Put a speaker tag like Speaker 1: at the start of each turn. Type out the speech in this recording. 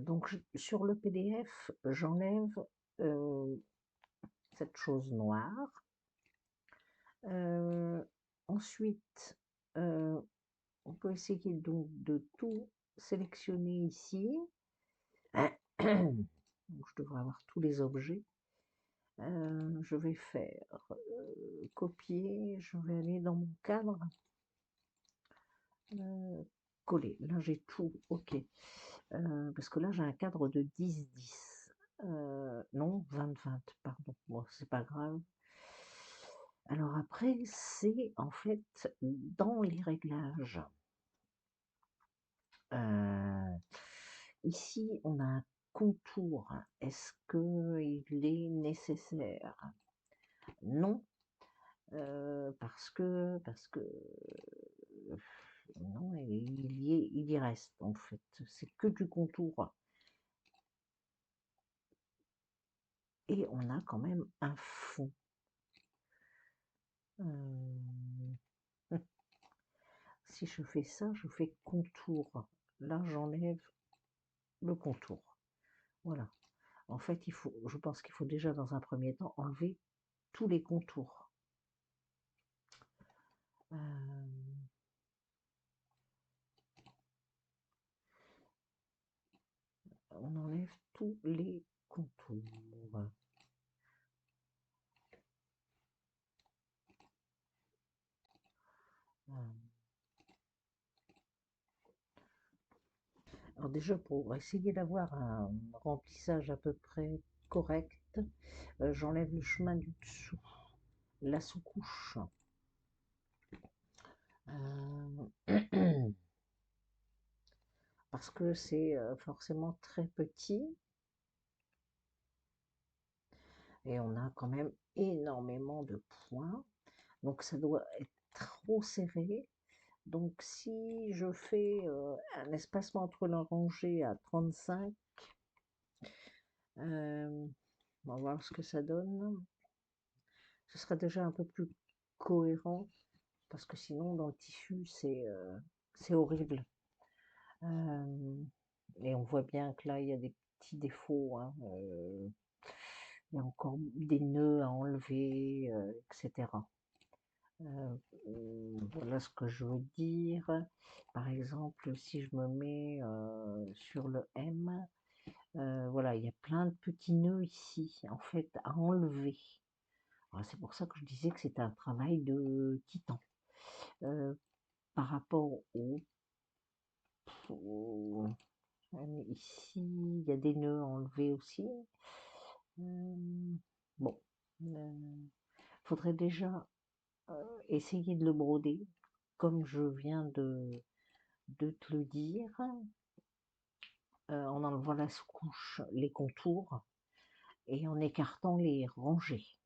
Speaker 1: Donc sur le PDF, j'enlève cette chose noire. Ensuite, on peut essayer donc de tout sélectionner ici. Donc, je devrais avoir tous les objets. Je vais faire copier, je vais aller dans mon cadre, coller. Là j'ai tout, ok. Parce que là j'ai un cadre de 10-10. Non, 20-20, pardon. Bon, c'est pas grave. Alors après, c'est en fait dans les réglages. Ici, on a un contour. Est-ce qu'il est nécessaire? Non, parce que non, il y reste en fait. C'est que du contour. Et on a quand même un fond. Si je fais ça, je fais contour. Là, j'enlève le contour. Voilà. En fait, je pense qu'il faut déjà dans un premier temps enlever tous les contours. On enlève tous les contours. Alors déjà, pour essayer d'avoir un remplissage à peu près correct, j'enlève le chemin du dessous, la sous-couche. Parce que c'est forcément très petit et on a quand même énormément de points. Donc ça doit être trop serré. Donc si je fais un espacement entre la rangée à 35, on va voir ce que ça donne. Ce sera déjà un peu plus cohérent parce que sinon dans le tissu c'est horrible. Et on voit bien que là il y a des petits défauts, hein, il y a encore des nœuds à enlever, etc. Voilà ce que je veux dire. Par exemple, si je me mets sur le M, voilà, il y a plein de petits nœuds ici, en fait, à enlever. C'est pour ça que je disais que c'était un travail de titan. Par rapport ici, il y a des nœuds à enlever aussi. Bon, faudrait déjà essayer de le broder, comme je viens de te le dire, en enlevant la sous-couche, les contours, et en écartant les rangées.